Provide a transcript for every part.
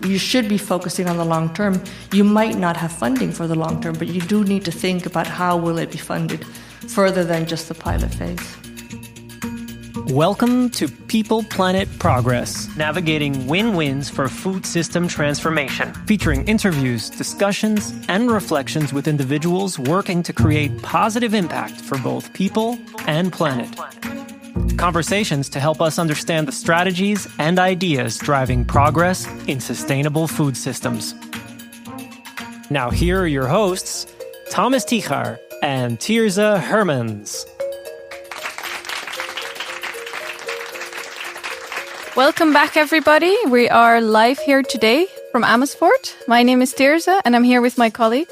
You should be focusing on the long term. You might not have funding for the long term, but you do need to think about how will it be funded further than just the pilot phase. Welcome to People Planet Progress, navigating win-wins for food system transformation, featuring interviews, discussions, and reflections with individuals working to create positive impact for both people and planet. Conversations to help us understand the strategies and ideas driving progress in sustainable food systems. Now here are your hosts, Thomas Tichar and Tirza Hermans. Welcome back, everybody. We are live here today from Amersfoort. My name is Tirza, and I'm here with my colleague,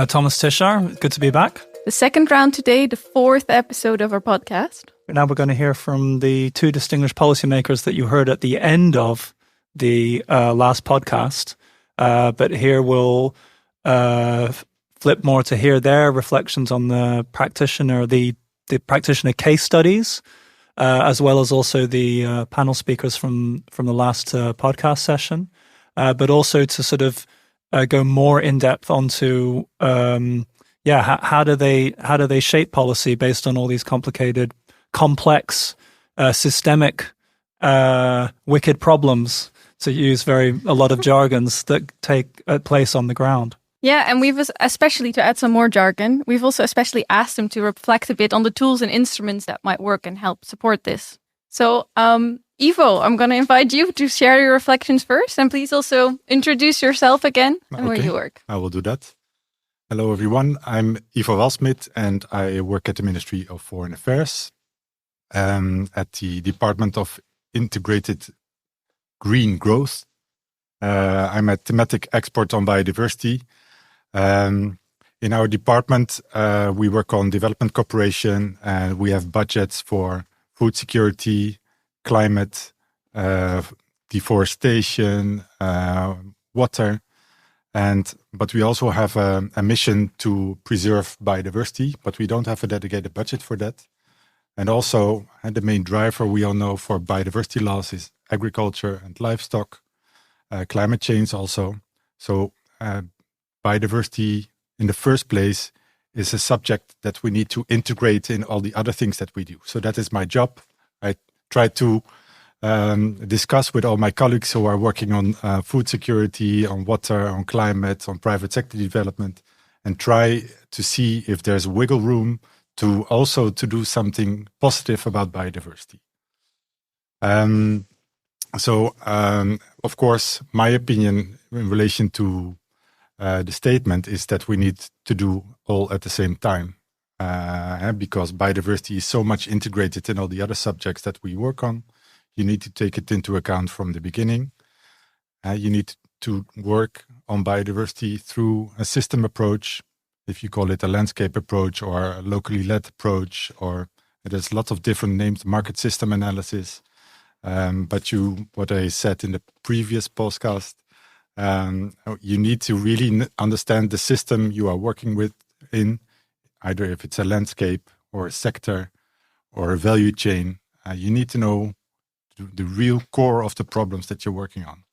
Thomas Tichar. Good to be back. The second round today, the fourth episode of our podcast. Now we're going to hear from the two distinguished policymakers that you heard at the end of the last podcast. But here we'll flip more to hear their reflections on the practitioner case studies. As well as also the panel speakers from the last podcast session, but also to sort of go more in depth onto how do they shape policy based on all these complicated, complex, systemic, wicked problems, to use a lot of jargons that take place on the ground. Yeah, and we've especially, to add some more jargon, we've also especially asked them to reflect a bit on the tools and instruments that might work and help support this. So, Ivo, I'm going to invite you to share your reflections first, and please also introduce yourself again and where you work. I will do that. Hello, everyone. I'm Ivo Walsmit, and I work at the Ministry of Foreign Affairs at the Department of Integrated Green Growth. I'm a thematic expert on biodiversity. In our department, we work on development cooperation, and we have budgets for food security, climate, deforestation, water, but we also have a mission to preserve biodiversity, but we don't have a dedicated budget for that. And also, the main driver we all know for biodiversity loss is agriculture and livestock, climate change also. So biodiversity in the first place is a subject that we need to integrate in all the other things that we do. So that is my job. I try to discuss with all my colleagues who are working on food security, on water, on climate, on private sector development, and try to see if there's wiggle room to also to do something positive about biodiversity. Of course, my opinion in relation to the statement is that we need to do all at the same time because biodiversity is so much integrated in all the other subjects that we work on. You need to take it into account from the beginning. You need to work on biodiversity through a system approach, if you call it a landscape approach or a locally led approach, or there's lots of different names, market system analysis. But what I said in the previous podcast, you need to really understand the system you are working with in, either if it's a landscape or a sector or a value chain. You need to know the real core of the problems that you're working on.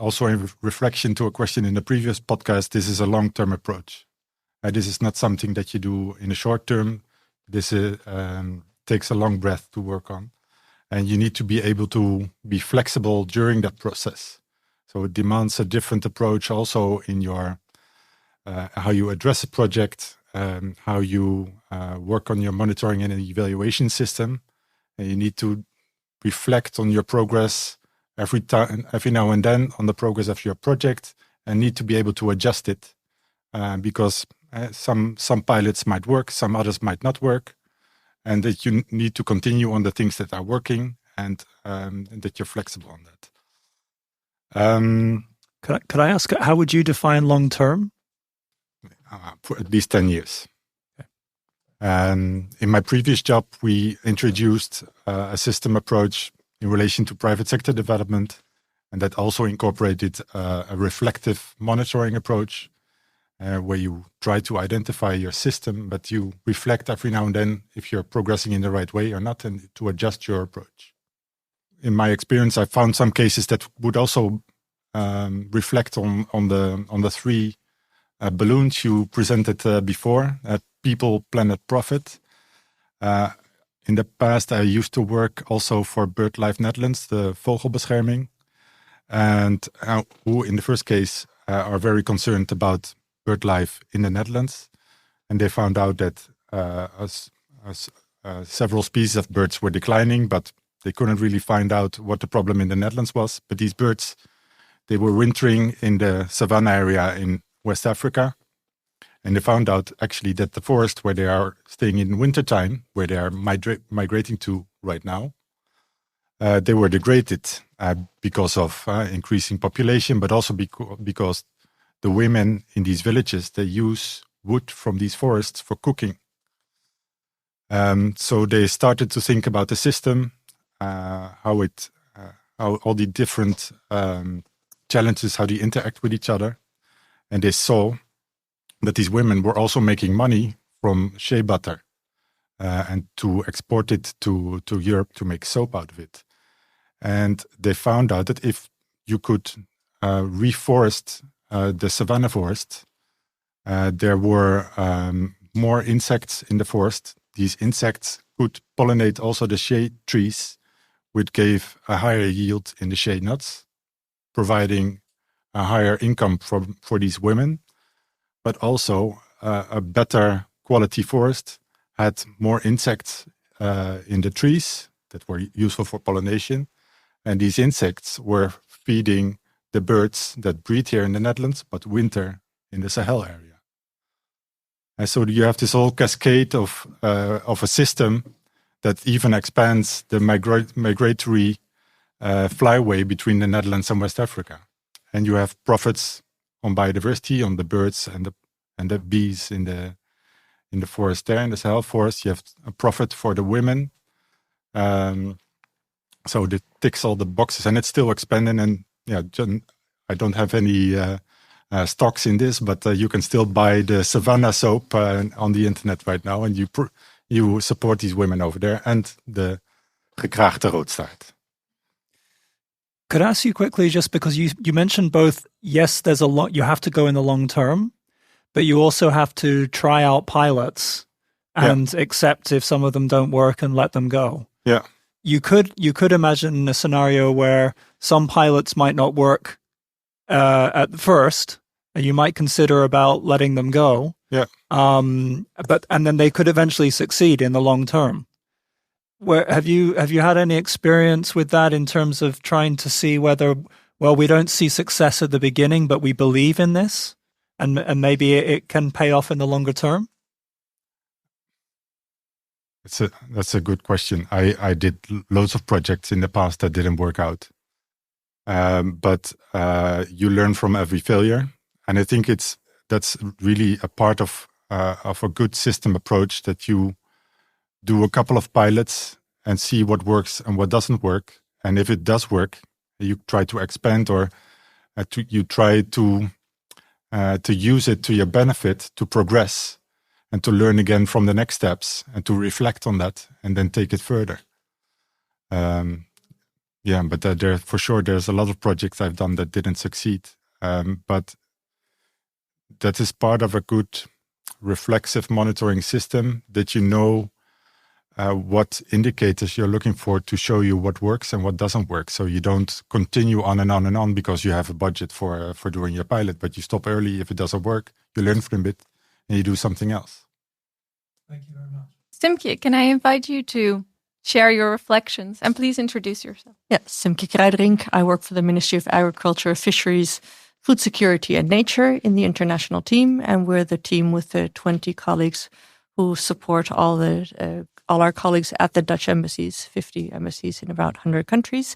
Also in reflection to a question in the previous podcast, this is a long-term approach. This is not something that you do in the short term. This takes a long breath to work on. And you need to be able to be flexible during that process. So it demands a different approach also in your how you address a project, how you work on your monitoring and evaluation system. And you need to reflect on your progress every now and then on the progress of your project, and need to be able to adjust it because some pilots might work, some others might not work. And that you need to continue on the things that are working, and that you're flexible on that. Could I ask, how would you define long term? For at least 10 years. In my previous job, we introduced a system approach in relation to private sector development, and that also incorporated a reflective monitoring approach. Where you try to identify your system, but you reflect every now and then if you're progressing in the right way or not, and to adjust your approach. in my experience, I found some cases that would also reflect on the three balloons you presented before: people, planet, profit. In the past, I used to work also for BirdLife Netherlands, the Vogelbescherming, and who in the first case are very concerned about bird life in the Netherlands. And they found out that several species of birds were declining, but they couldn't really find out what the problem in the Netherlands was. But these birds, they were wintering in the savanna area in West Africa. And they found out actually that the forest where they are staying in wintertime, where they are migrating to right now, they were degraded because of increasing population, but also because the women in these villages, they use wood from these forests for cooking. So they started to think about the system, how all the different challenges, how they interact with each other. And they saw that these women were also making money from shea butter and to export it to Europe to make soap out of it. And they found out that if you could reforest the savanna forest, there were more insects in the forest. These insects could pollinate also the shade trees, which gave a higher yield in the shade nuts, providing a higher income for these women. But also a better quality forest had more insects in the trees that were useful for pollination. And these insects were feeding the birds that breed here in the Netherlands, but winter in the Sahel area. And so you have this whole cascade of a system that even expands the migratory flyway between the Netherlands and West Africa. And you have profits on biodiversity, on the birds and the bees in the forest there, in the Sahel forest. You have a profit for the women. So it ticks all the boxes, and it's still expanding. And I don't have any stocks in this, but you can still buy the Savannah soap on the internet right now, and you support these women over there and the gekraagde roodstaart. Could I ask you quickly, just because you mentioned both, yes, there's a lot, you have to go in the long term, but you also have to try out pilots and accept if some of them don't work and let them go. Yeah. You could imagine a scenario where some pilots might not work at first, and you might consider about letting them go. Yeah. And then they could eventually succeed in the long term. Where have you had any experience with that in terms of trying to see whether, well, we don't see success at the beginning, but we believe in this, and maybe it can pay off in the longer term? That's a good question. I did loads of projects in the past that didn't work out, but you learn from every failure, and I think that's really a part of a good system approach, that you do a couple of pilots and see what works and what doesn't work, and if it does work, you try to expand, or you try to use it to your benefit to progress. And to learn again from the next steps, and to reflect on that, and then take it further. But there for sure there's a lot of projects I've done that didn't succeed. But that is part of a good reflexive monitoring system, that you know what indicators you're looking for to show you what works and what doesn't work. So you don't continue on and on and on because you have a budget for doing your pilot, but you stop early if it doesn't work. You learn from it and you do something else. Thank you very much. Simke, can I invite you to share your reflections, and please introduce yourself? Yeah, Simke Kruiderink. I work for the Ministry of Agriculture, Fisheries, Food Security and Nature in the international team, and we're the team with the 20 colleagues who support all our colleagues at the Dutch embassies, 50 embassies in about 100 countries.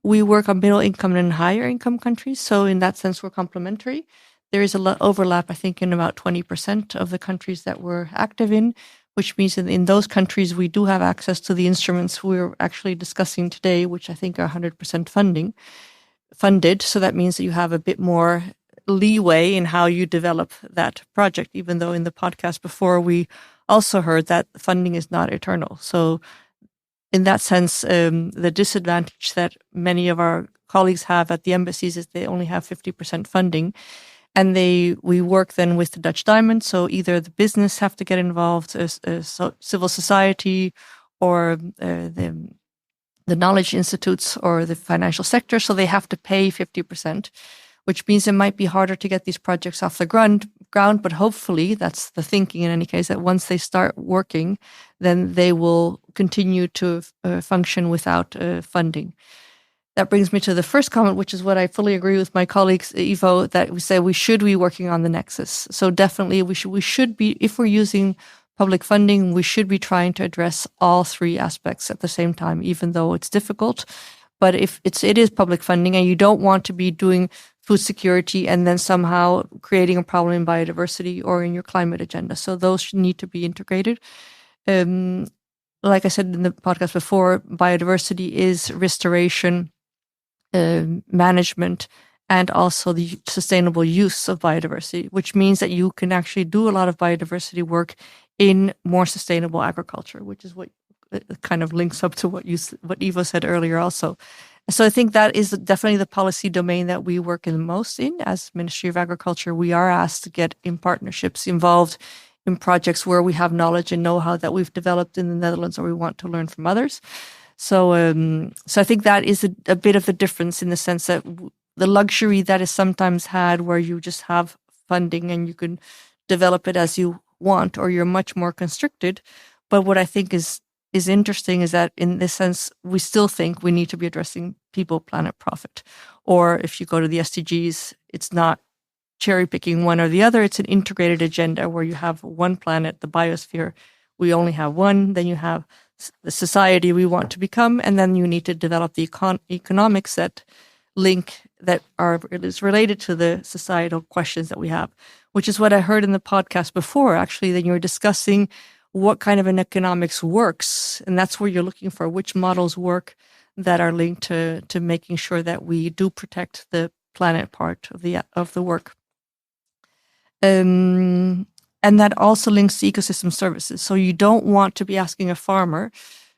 We work on middle income and higher income countries, so in that sense we're complementary. There is a overlap, I think, in about 20% of the countries that we're active in, which means that in those countries we do have access to the instruments we're actually discussing today, which I think are 100% funded. So that means that you have a bit more leeway in how you develop that project, even though in the podcast before we also heard that funding is not eternal. So in that sense, the disadvantage that many of our colleagues have at the embassies is they only have 50% funding. And we work then with the Dutch Diamond. So either the business have to get involved, civil society, or the knowledge institutes or the financial sector. So they have to pay 50%, which means it might be harder to get these projects off the ground. But hopefully, that's the thinking in any case, that once they start working, then they will continue to function without funding. That brings me to the first comment, which is what I fully agree with my colleagues, Ivo, that we say we should be working on the nexus. So definitely we should be, if we're using public funding, we should be trying to address all three aspects at the same time, even though it's difficult. But if it is public funding and you don't want to be doing food security and then somehow creating a problem in biodiversity or in your climate agenda. So those need to be integrated. Like I said in the podcast before, biodiversity is restoration, management, and also the sustainable use of biodiversity, which means that you can actually do a lot of biodiversity work in more sustainable agriculture, which is what kind of links up to what Ivo said earlier also. So I think that is definitely the policy domain that we work in most in. As Ministry of Agriculture, we are asked to get in partnerships involved in projects where we have knowledge and know-how that we've developed in the Netherlands or we want to learn from others. So I think that is a bit of the difference in the sense that the luxury that is sometimes had where you just have funding and you can develop it as you want, or you're much more constricted. But what I think is interesting is that in this sense, we still think we need to be addressing people, planet, profit. Or if you go to the SDGs, it's not cherry picking one or the other. It's an integrated agenda where you have one planet, the biosphere. We only have one. Then you have the society we want to become, and then you need to develop the economics that is related to the societal questions that we have, which is what I heard in the podcast before, actually, that you were discussing what kind of an economics works. And that's where you're looking for which models work that are linked to making sure that we do protect the planet part of the work. And that also links to ecosystem services. So you don't want to be asking a farmer,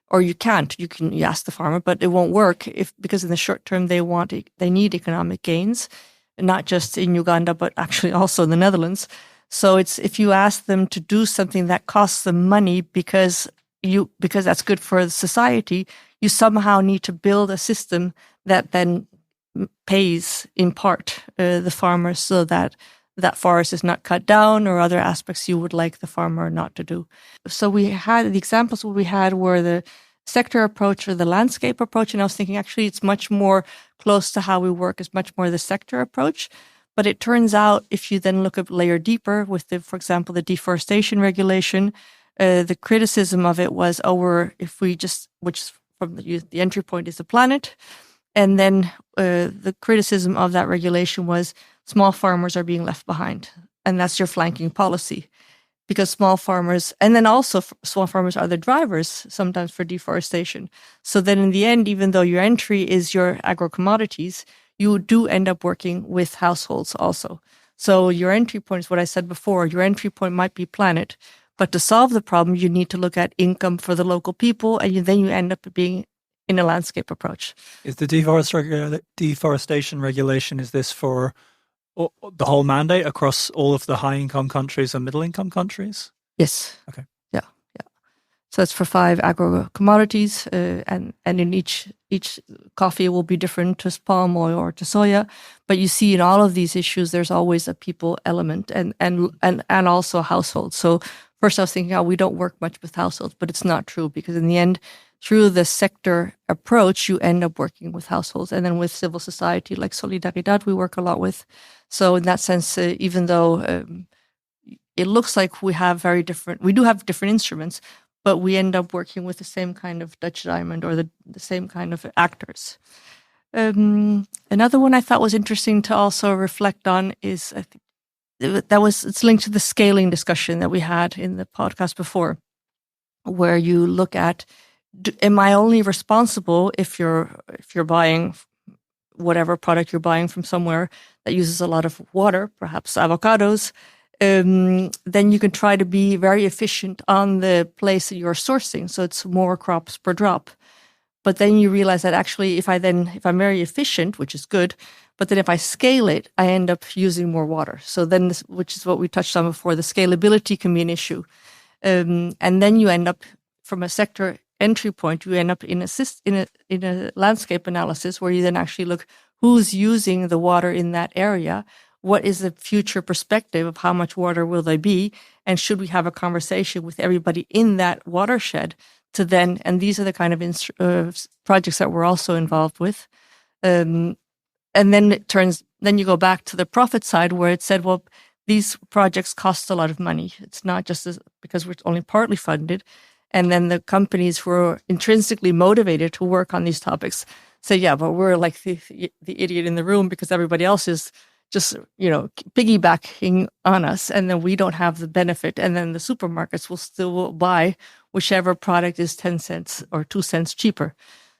or you can't. You ask the farmer, but it won't work because in the short term they need economic gains, not just in Uganda, but actually also in the Netherlands. So it's if you ask them to do something that costs them money because that's good for the society, you somehow need to build a system that then pays in part the farmers so that forest is not cut down or other aspects you would like the farmer not to do. So we had the examples we had were the sector approach or the landscape approach. And I was thinking actually it's much more close to how we work is much more the sector approach. But it turns out if you then look a layer deeper with for example, the deforestation regulation, the criticism of it was, which from the entry point is the planet. And then the criticism of that regulation was small farmers are being left behind. And that's your flanking policy. Because small farmers, and then also small farmers are the drivers sometimes for deforestation. So then in the end, even though your entry is your agro-commodities, you do end up working with households also. So your entry point is what I said before. Your entry point might be planet. But to solve the problem, you need to look at income for the local people. And then you end up being in a landscape approach. Is the deforestation regulation, is this for the whole mandate across all of the high-income countries and middle-income countries? Yes. Okay. Yeah. So it's for 5 agro-commodities, and in each coffee will be different to palm oil or to soya. But you see in all of these issues, there's always a people element and also households. So first I was thinking, we don't work much with households, but it's not true because in the end, through the sector approach, you end up working with households. And then with civil society like Solidaridad, we work a lot with. So in that sense, even though it looks like we do have different instruments, but we end up working with the same kind of Dutch diamond or the same kind of actors. Another one I thought was interesting to also reflect on is, I think it's linked to the scaling discussion that we had in the podcast before, where you look at, am I only responsible if you're buying whatever product you're buying from somewhere that uses a lot of water, perhaps avocados, then you can try to be very efficient on the place that you're sourcing. So it's more crops per drop. But then you realize that actually if I'm very efficient, which is good, but then if I scale it, I end up using more water. So then, which is what we touched on before, the scalability can be an issue. And then you end up, from a sector entry point, you end up in a landscape analysis where you then actually look who's using the water in that area. What is the future perspective of how much water will there be? And should we have a conversation with everybody in that watershed to then, and these are the kind of projects that we're also involved with. And then then you go back to the profit side where it said, well, these projects cost a lot of money. It's not just because we're only partly funded. And then the companies who are intrinsically motivated to work on these topics say, yeah, but we're like the idiot in the room because everybody else is just, piggybacking on us, and then we don't have the benefit. And then the supermarkets will still buy whichever product is 10 cents or 2 cents cheaper.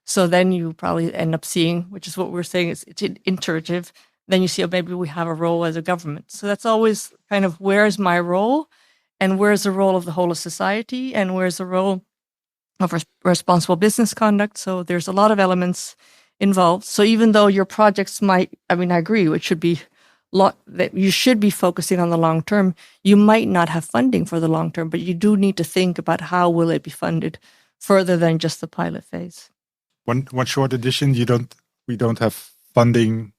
So then you probably end up seeing, which is what we're saying, it's iterative. Then you see, maybe we have a role as a government. So that's always kind of, where's my role, and where's the role of the whole of society, and where's the role of responsible business conduct. So there's a lot of elements involved. So even though your projects I agree, it should be that you should be focusing on the long term. You might not have funding for the long term, but you do need to think about how will it be funded further than just the pilot phase. One short addition: we don't have funding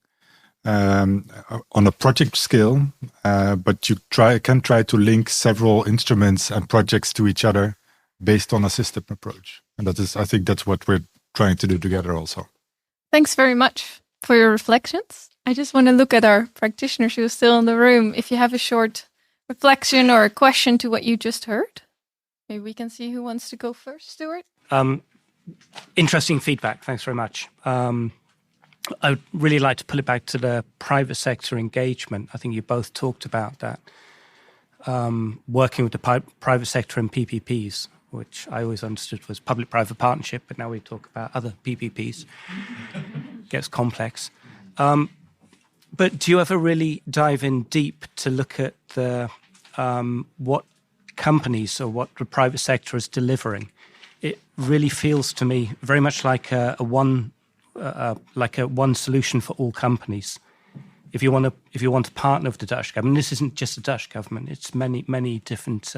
on a project scale, but you can try to link several instruments and projects to each other based on a system approach, and I think that's what we're trying to do together also. Thanks very much for your reflections. I just want to look at our practitioners who are still in the room. If you have a short reflection or a question to what you just heard, maybe we can see who wants to go first. Stuart? Interesting feedback. Thanks very much. I would really like to pull it back to the private sector engagement. I think you both talked about that. Working with the private sector and PPPs, which I always understood was public-private partnership, but now we talk about other PPPs. Gets complex. But do you ever really dive in deep to look at the what companies or what the private sector is delivering? It really feels to me very much like a one solution for all companies. If you want to partner with the Dutch government, this isn't just the Dutch government; it's many different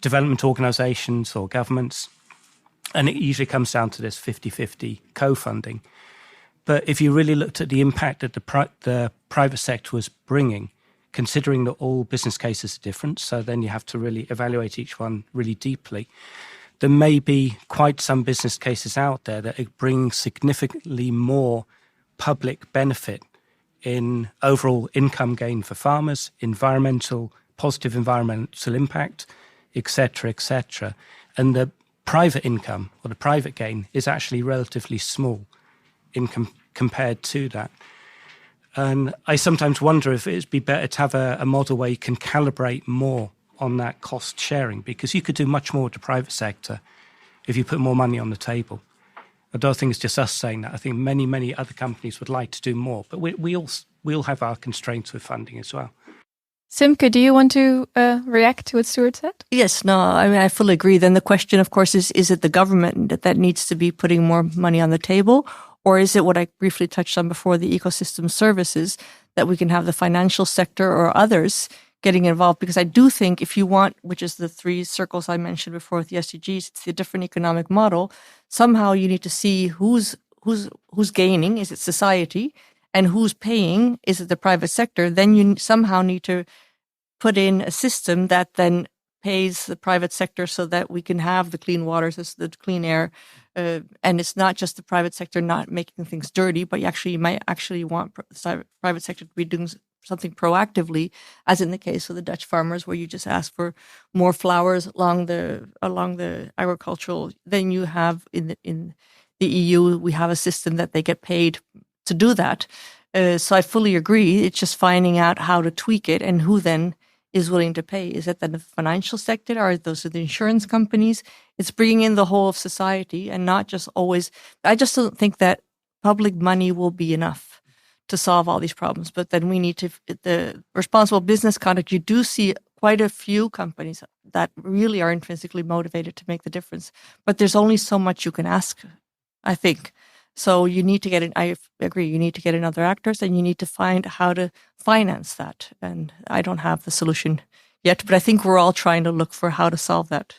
development organisations or governments, and it usually comes down to this 50-50 co-funding. But if you really looked at the impact that the private sector was bringing, considering that all business cases are different, so then you have to really evaluate each one really deeply, there may be quite some business cases out there that bring significantly more public benefit in overall income gain for farmers, positive environmental impact, etc., etc. And the private income or the private gain is actually relatively small compared to that. And I sometimes wonder if it'd be better to have a model where you can calibrate more on that cost sharing, because you could do much more with the private sector if you put more money on the table. I don't think it's just us saying that. I think many other companies would like to do more, but we all have our constraints with funding as well. Simke, do you want to react to what Stuart said? Yes, no, I fully agree. Then the question, of course, is it the government that needs to be putting more money on the table? Or is it what I briefly touched on before, the ecosystem services, that we can have the financial sector or others getting involved? Because I do think if you want, which is the 3 circles I mentioned before with the SDGs, it's the different economic model. Somehow you need to see who's gaining. Is it society? And who's paying? Is it the private sector? Then you somehow need to put in a system that then pays the private sector so that we can have the clean waters, the clean air. And it's not just the private sector not making things dirty, but you might actually want the private sector to be doing something proactively, as in the case of the Dutch farmers, where you just ask for more flowers along the agricultural. Then you have in the EU, we have a system that they get paid to do that. So I fully agree. It's just finding out how to tweak it and who then is willing to pay. Is it then the financial sector, or those are the insurance companies? It's bringing in the whole of society and not just always. I just don't think that public money will be enough to solve all these problems. But then we need the responsible business conduct. You do see quite a few companies that really are intrinsically motivated to make the difference. But there's only so much you can ask I think. So you need to get in, I agree, you need to get in other actors and you need to find how to finance that. And I don't have the solution yet, but I think we're all trying to look for how to solve that.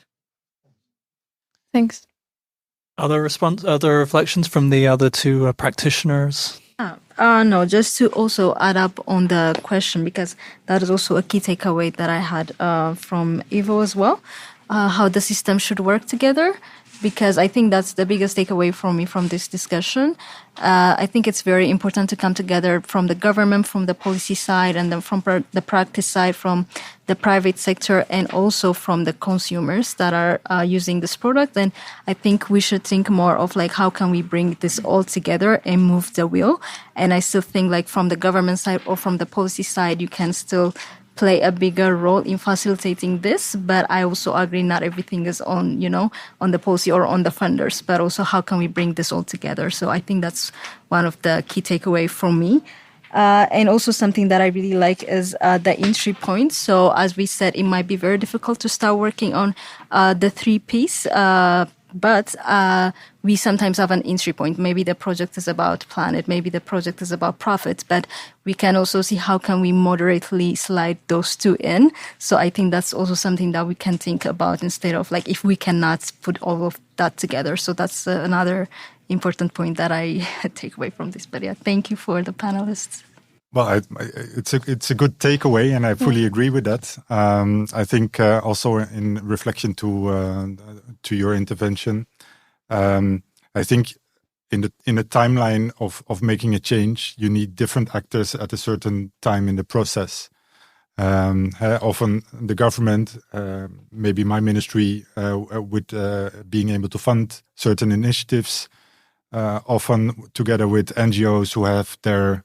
Thanks. Other reflections from the other two practitioners? No, just to also add up on the question, because that is also a key takeaway that I had from Ivo as well, how the system should work together, because I think that's the biggest takeaway for me from this discussion. I think it's very important to come together from the government, from the policy side, and then from the practice side, from the private sector, and also from the consumers that are using this product. And I think we should think more of like, how can we bring this all together and move the wheel? And I still think like from the government side or from the policy side, you can still play a bigger role in facilitating this. But I also agree not everything is on, on the policy or on the funders, but also how can we bring this all together? So I think that's one of the key takeaway for me. And also something that I really like is the entry point. So as we said, it might be very difficult to start working on the 3 Ps, but we sometimes have an entry point. Maybe the project is about planet, maybe the project is about profit, but we can also see how can we moderately slide those 2 in. So I think that's also something that we can think about instead of like if we cannot put all of that together. So that's another important point that I take away from this. But yeah, thank you for the panelists. Well, it's a good takeaway, and I fully agree with that. I think also in reflection to your intervention, I think in the timeline of making a change, you need different actors at a certain time in the process. Often the government, maybe my ministry, with being able to fund certain initiatives, often together with NGOs who have their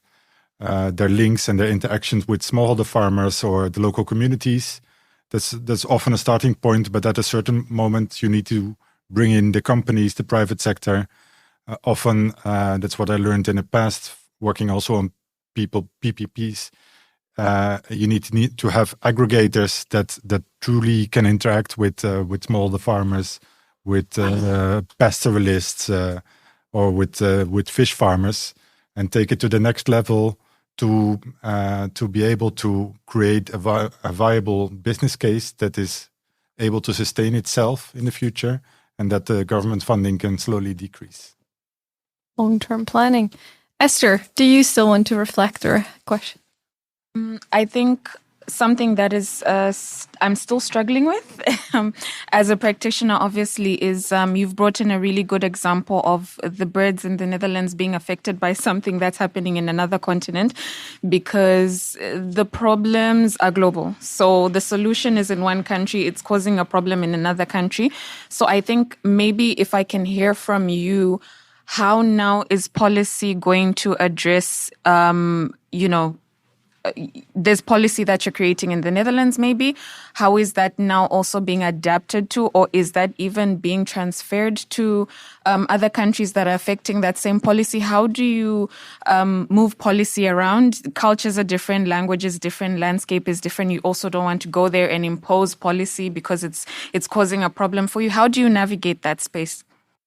links and their interactions with smallholder farmers or the local communities. That's often a starting point, but at a certain moment you need to bring in the companies, the private sector. Often that's what I learned in the past, working also on PPPs. You need to have aggregators that truly can interact with smallholder farmers, with pastoralists, or with fish farmers, and take it to the next level to be able to create a viable business case that is able to sustain itself in the future, and that the government funding can slowly decrease. Long-term planning. Esther, do you still want to reflect or question? I think something that is I'm still struggling with as a practitioner, obviously, is you've brought in a really good example of the birds in the Netherlands being affected by something that's happening in another continent, because the problems are global. So the solution is in one country, it's causing a problem in another country. So I think maybe if I can hear from you, how now is policy going to address, there's policy that you're creating in the Netherlands, maybe. How is that now also being adapted to, or is that even being transferred to other countries that are affecting that same policy? How do you move policy around? Cultures are different, languages different, landscape is different. You also don't want to go there and impose policy because it's causing a problem for you. How do you navigate that space?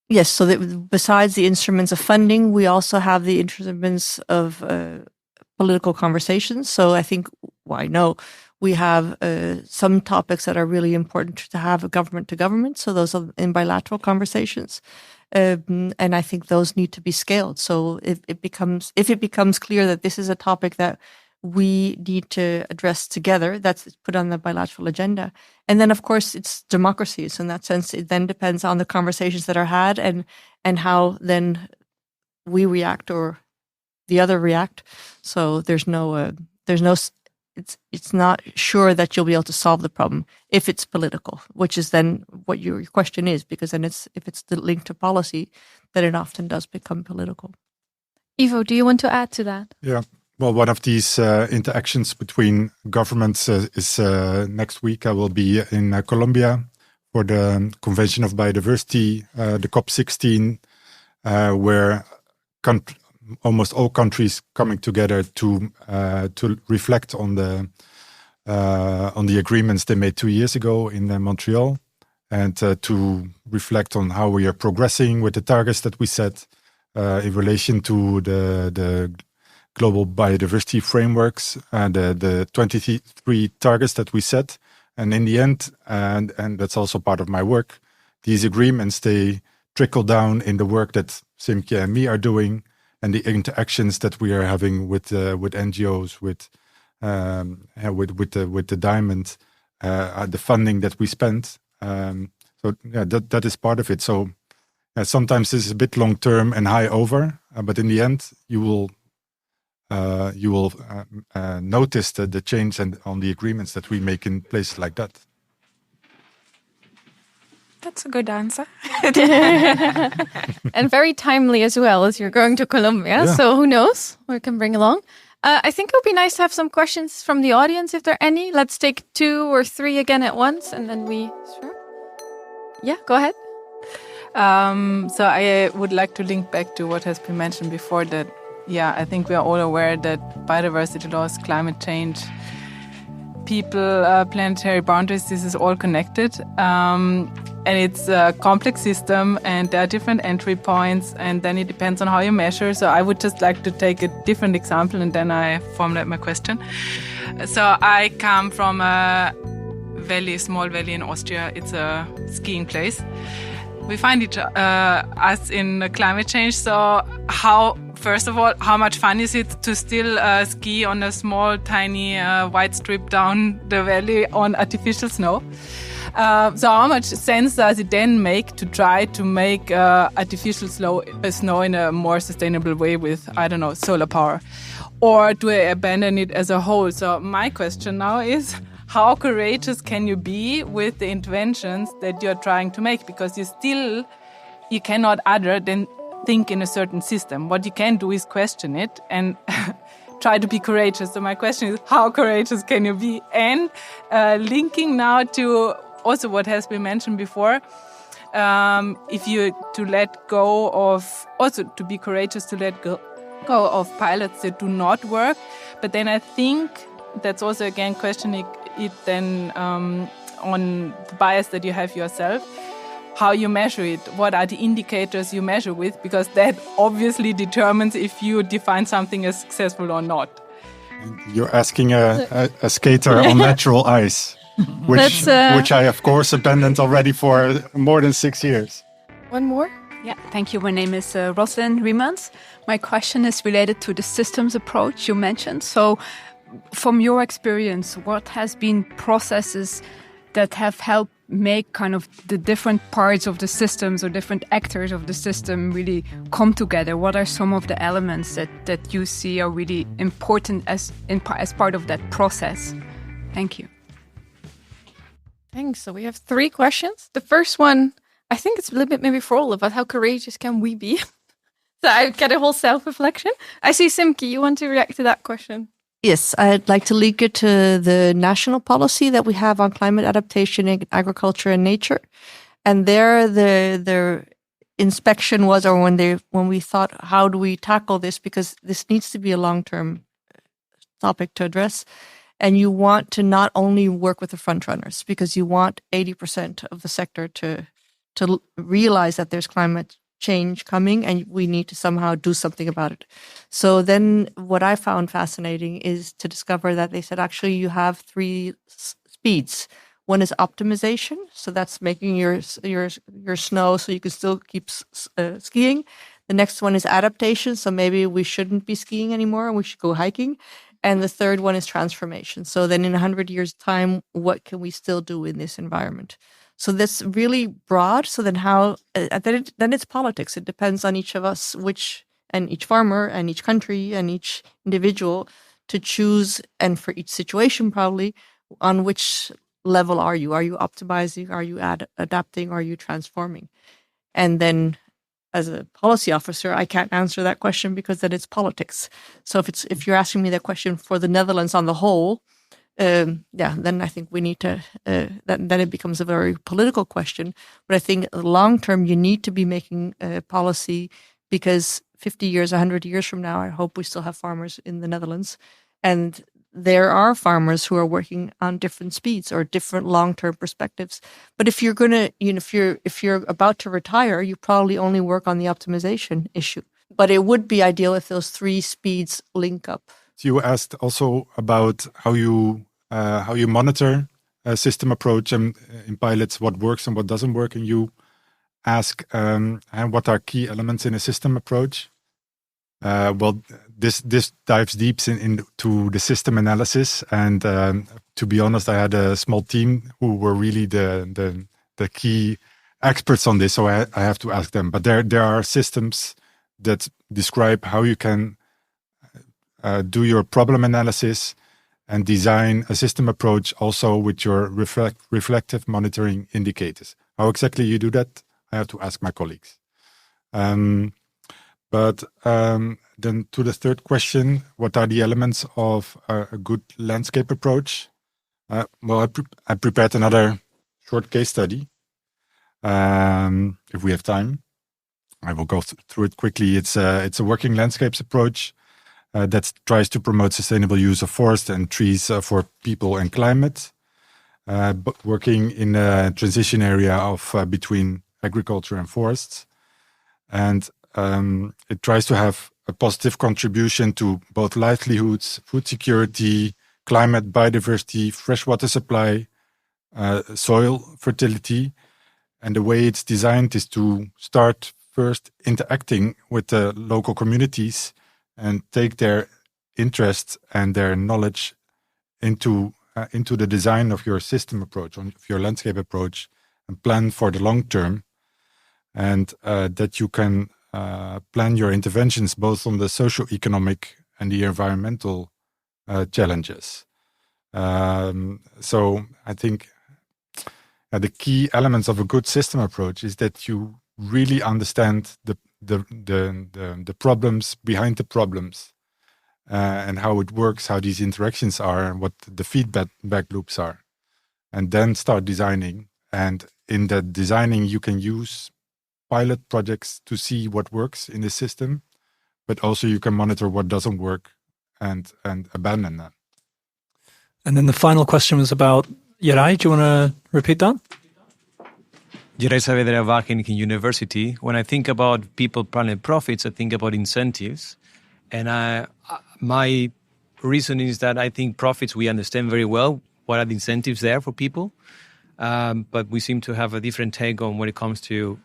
Yes, so that besides the instruments of funding, we also have the instruments of political conversations. So I think, I know we have some topics that are really important to have a government to government. So those are in bilateral conversations. And I think those need to be scaled. So if it becomes clear that this is a topic that we need to address together, that's put on the bilateral agenda. And then, of course, it's democracy. So in that sense, it then depends on the conversations that are had and how then we react or the other react. So it's not sure that you'll be able to solve the problem if it's political, which is then what your question is, because then if it's linked to policy, then it often does become political. Ivo, do you want to add to that? Yeah. Well, one of these interactions between governments is next week. I will be in Colombia for the Convention of Biodiversity, the COP16, where almost all countries coming together to reflect on the agreements they made 2 years ago in Montreal. and to reflect on how we are progressing with the targets that we set in relation to the global biodiversity frameworks and the 23 targets that we set. And in the end, and that's also part of my work, these agreements, they trickle down in the work that Simke and me are doing, and the interactions that we are having with NGOs, with the Diamond, the funding that we spent. So yeah, that is part of it. So sometimes it's a bit long term and high over, but in the end, you will notice the change and on the agreements that we make in places like that. That's a good answer. And very timely as well, as you're going to Colombia. Yeah. So who knows what we can bring along. I think it would be nice to have some questions from the audience, if there are any. Let's take 2 or 3 again at once, and then we... Sure. Yeah, go ahead. So I would like to link back to what has been mentioned before, that, I think we are all aware that biodiversity loss, climate change, people, planetary boundaries, this is all connected. And it's a complex system, and there are different entry points, and then it depends on how you measure. So I would just like to take a different example, and then I formulate my question. So I come from a small valley in Austria. It's a skiing place. We find us in climate change. So first of all, how much fun is it to still ski on a small, tiny white strip down the valley on artificial snow? So how much sense does it then make to try to make artificial snow in a more sustainable way with, I don't know, solar power? Or do I abandon it as a whole? So my question now is, how courageous can you be with the interventions that you're trying to make? Because you cannot other than think in a certain system. What you can do is question it and try to be courageous. So my question is, how courageous can you be? And linking now to also what has been mentioned before, if you to let go of, also to be courageous to let go of pilots that do not work. But then I think that's also again questioning it then on the bias that you have yourself, how you measure it, what are the indicators you measure with, because that obviously determines if you define something as successful or not. You're asking a skater on natural ice, which I, of course, abandoned already for more than 6 years. One more? Yeah, thank you. My name is Rosalind Riemans. My question is related to the systems approach you mentioned. So from your experience, what has been processes that have helped make kind of the different parts of the systems or different actors of the system really come together? What are some of the elements that you see are really important as part of that process? Thank you. Thanks. So we have 3 questions. The first one, I think it's a little bit maybe for all of us. How courageous can we be? So I get a whole self-reflection. I see Simke, you want to react to that question? Yes, I'd like to link it to the national policy that we have on climate adaptation in agriculture and nature. And there, the inspection was, or when we thought, how do we tackle this? Because this needs to be a long-term topic to address. And you want to not only work with the front runners, because you want 80% of the sector to realize that there's climate change coming and we need to somehow do something about it. So then what I found fascinating is to discover that they said, actually, you have 3 speeds. One is optimization. So that's making your snow so you can still keep skiing. The next one is adaptation. So maybe we shouldn't be skiing anymore and we should go hiking. And the third one is transformation. So then in 100 years' time, what can we still do in this environment? So that's really broad. So then then it's politics. It depends on each of us, and each farmer and each country and each individual to choose, and for each situation probably, on which level are you? Are you optimizing? Are you adapting? Are you transforming? And then as a policy officer, I can't answer that question because then it's politics. So if you're asking me that question for the Netherlands on the whole, then I think we need to, then it becomes a very political question. But I think long term, you need to be making policy, because 50 years, 100 years from now, I hope we still have farmers in the Netherlands. And there are farmers who are working on different speeds or different long-term perspectives. But if you're gonna, if you're about to retire, you probably only work on the optimization issue. But it would be ideal if those three speeds link up. So you asked also about how you monitor a system approach and in pilots what works and what doesn't work, and you ask and what are key elements in a system approach. Well, this dives deep into the system analysis, and to be honest, I had a small team who were really the key experts on this, so I have to ask them. But there are systems that describe how you can do your problem analysis and design a system approach also with your reflective monitoring indicators. How exactly you do that, I have to ask my colleagues. But then to the third question, what are the elements of a good landscape approach? Well, I prepared another short case study. If we have time, I will go through it quickly. It's a working landscapes approach that tries to promote sustainable use of forest and trees for people and climate, but working in a transition area of between agriculture and forests. And it tries to have a positive contribution to both livelihoods, food security, climate, biodiversity, freshwater supply, soil fertility. And the way it's designed is to start first interacting with the local communities and take their interest and their knowledge into the design of your system approach, of your landscape approach, and plan for the long term. And that you can plan your interventions both on the socio-economic and the environmental challenges. So I think the key elements of a good system approach is that you really understand the problems behind the problems, and how it works, how these interactions are, and what the feedback loops are, and then start designing. And in that designing, you can use pilot projects to see what works in the system, but also you can monitor what doesn't work and abandon that. And then the final question was about Jerai. Do you want to repeat that? Jerai Saavedra Wageningen University. When I think about people, planet, profits, I think about incentives. And my reason is that I think profits, we understand very well what are the incentives there for people. But we seem to have a different take on when it comes to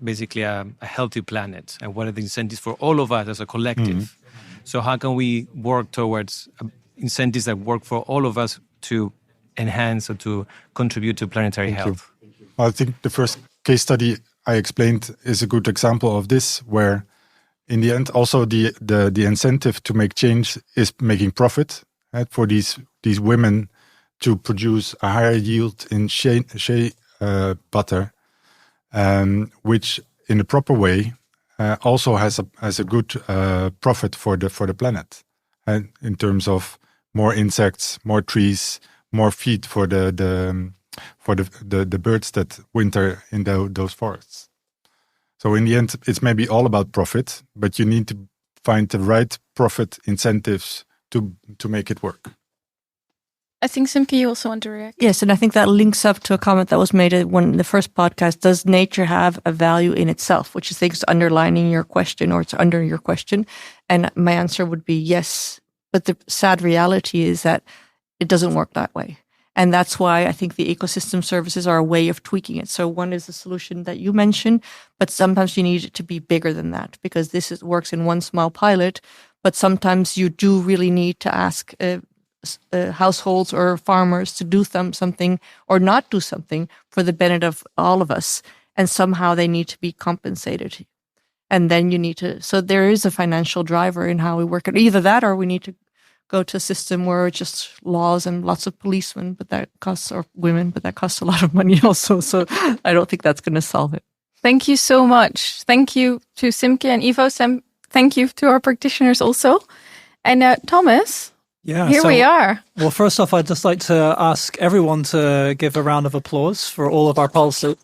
basically a healthy planet and what are the incentives for all of us as a collective. Mm-hmm. So how can we work towards incentives that work for all of us to enhance or to contribute to planetary health? Well, I think the first case study I explained is a good example of this, where in the end also the incentive to make change is making profit, right, for these women to produce a higher yield in shea butter, which in a proper way also has a good profit for the planet, and in terms of more insects, more trees, more feed for the birds that winter in those forests. So in the end, it's maybe all about profit, but you need to find the right profit incentives to make it work. I think, Simke, you also want to react. Yes, and I think that links up to a comment that was made in the first podcast. Does nature have a value in itself? Which I think is underlining your question, or it's under your question. And my answer would be yes. But the sad reality is that it doesn't work that way. And that's why I think the ecosystem services are a way of tweaking it. So one is the solution that you mentioned, but sometimes you need it to be bigger than that, because this works in one small pilot. But sometimes you do really need to ask households or farmers to do something or not do something for the benefit of all of us. And somehow they need to be compensated. And then you need to, so there is a financial driver in how we work it. Either that, or we need to go to a system where it's just laws and lots of policemen, but that costs, or women, but that costs a lot of money also. So I don't think that's going to solve it. Thank you so much. Thank you to Simke and Ivo. Thank you to our practitioners also. And Thomas, here we are. Well, first off, I'd just like to ask everyone to give a round of applause for all of our policy.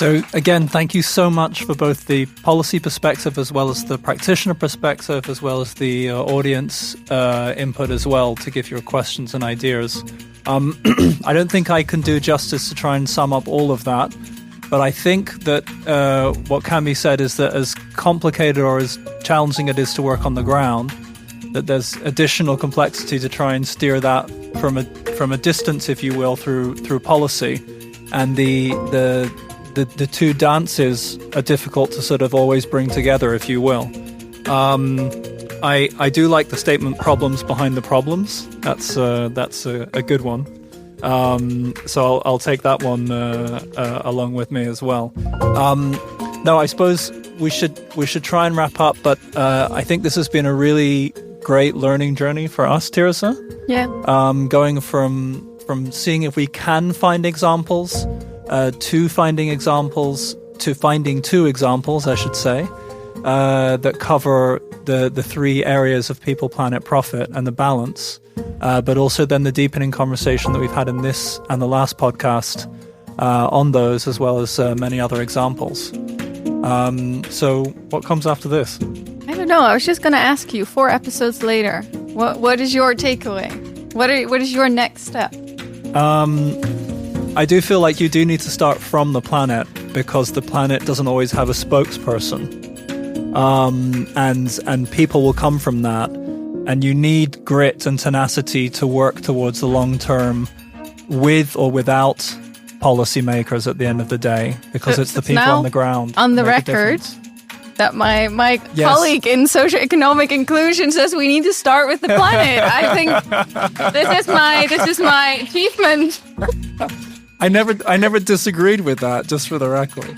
So again, thank you so much for both the policy perspective as well as the practitioner perspective, as well as the audience input as well to give your questions and ideas. I don't think I can do justice to try and sum up all of that, but I think that what can be said is that as complicated or as challenging it is to work on the ground, that there's additional complexity to try and steer that from a distance, if you will, through policy, and the two dances are difficult to sort of always bring together, if you will. I do like the statement "problems behind the problems." That's a good one. So I'll take that one along with me as well. No, I suppose we should try and wrap up, but I think this has been a really great learning journey for us, Tirza. Yeah. Going from seeing if we can find examples. To finding two examples, I should say, that cover the three areas of people, planet, profit, and the balance, but also then the deepening conversation that we've had in this and the last podcast on those, as well as many other examples. So what comes after this? I don't know. I was just going to ask you, 4 episodes later, what is your takeaway? What is your next step? I do feel like you do need to start from the planet, because the planet doesn't always have a spokesperson. And people will come from that. And you need grit and tenacity to work towards the long term with or without policymakers at the end of the day, because it's the people on the ground. On the record, that my colleague in socioeconomic inclusion says we need to start with the planet. I think this is my achievement. I never disagreed with that, just for the record.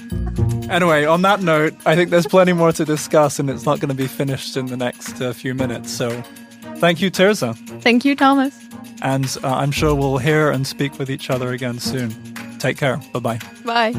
Anyway, on that note, I think there's plenty more to discuss, and it's not going to be finished in the next few minutes. So thank you, Tirza. Thank you, Thomas. And I'm sure we'll hear and speak with each other again soon. Take care. Bye-bye. Bye.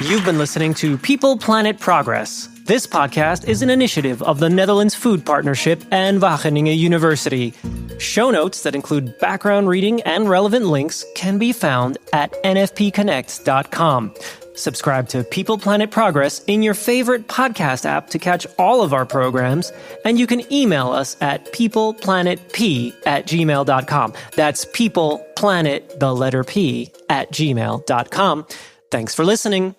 You've been listening to People, Planet, Progress. This podcast is an initiative of the Netherlands Food Partnership and Wageningen University. Show notes that include background reading and relevant links can be found at nfpconnect.com. Subscribe to People, Planet, Progress in your favorite podcast app to catch all of our programs, and you can email us at peopleplanetp@gmail.com. That's peopleplanet, the letter P, @gmail.com. Thanks for listening.